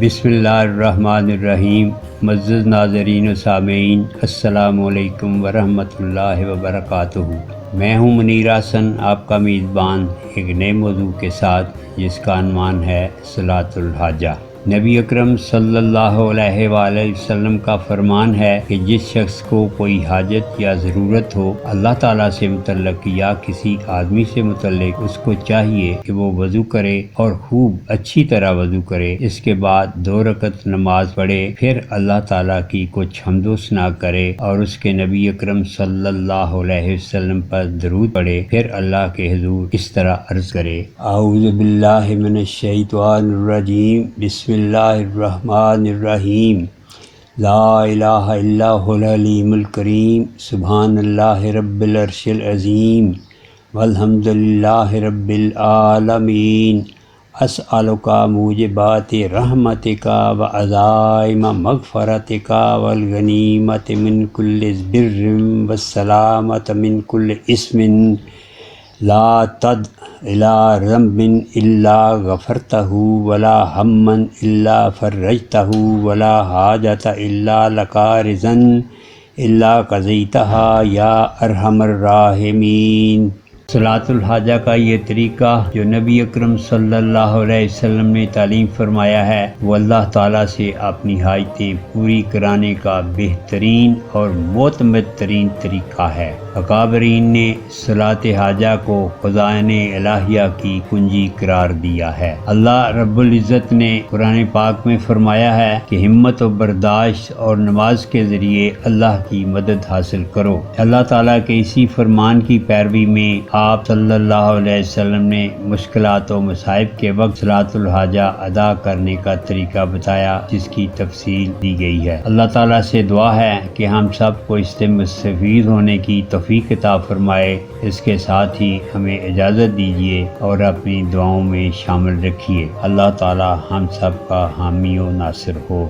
بسم اللہ الرحمن الرحیم۔ معزز ناظرین و سامعین، السلام علیکم ورحمۃ اللہ وبرکاتہ۔ میں ہوں منیر حسن، آپ کا میزبان، ایک نئے موضوع کے ساتھ، جس کا عنوان ہے صلاۃ الحاجہ۔ نبی اکرم صلی اللہ علیہ وآلہ وسلم کا فرمان ہے کہ جس شخص کو کوئی حاجت یا ضرورت ہو اللہ تعالیٰ سے متعلق یا کسی آدمی سے متعلق، اس کو چاہیے کہ وہ وضو کرے اور خوب اچھی طرح وضو کرے، اس کے بعد 2 رکعت نماز پڑھے، پھر اللہ تعالیٰ کی کچھ حمد و ثنا کرے اور اس کے نبی اکرم صلی اللہ علیہ وسلم پر درود پڑھے، پھر اللہ کے حضور اس طرح عرض کرے: اعوذ باللہ من الشیطان الرجیم، بسم اللہ الرحمن الرحیم، لا الہ الا هو العلیم الکریم، سبحان اللہ رب العرش العظیم، والحمد للہ رب العالمین، اسألک موجبات رحمتک وعزائم مغفرتک والغنیمت من کل بر والسلامۃ من کل اسم، لا تدع إلى ذنب إلا غفرته ولا ہما إلا فرجته ولا حاجة إلا لك رضا إلا قضيتها یا ارحم الراحمین۔ صلاۃ الحاجہ کا یہ طریقہ جو نبی اکرم صلی اللہ علیہ وسلم نے تعلیم فرمایا ہے، وہ اللہ تعالیٰ سے اپنی حاجتیں پوری کرانے کا بہترین اور معتمد ترین طریقہ ہے۔ اکابرین نے صلاۃ حاجہ کو خزائن الہیہ کی کنجی قرار دیا ہے۔ اللہ رب العزت نے قرآن پاک میں فرمایا ہے کہ ہمت و برداشت اور نماز کے ذریعے اللہ کی مدد حاصل کرو۔ اللہ تعالیٰ کے اسی فرمان کی پیروی میں آپ صلی اللہ علیہ وسلم نے مشکلات و مصائب کے وقت صلاۃ الحاجہ ادا کرنے کا طریقہ بتایا، جس کی تفصیل دی گئی ہے۔ اللہ تعالیٰ سے دعا ہے کہ ہم سب کو اس سے مستفید ہونے کی توفیق عطا فرمائے۔ اس کے ساتھ ہی ہمیں اجازت دیجیے اور اپنی دعاؤں میں شامل رکھیے۔ اللہ تعالیٰ ہم سب کا حامی و ناصر ہو۔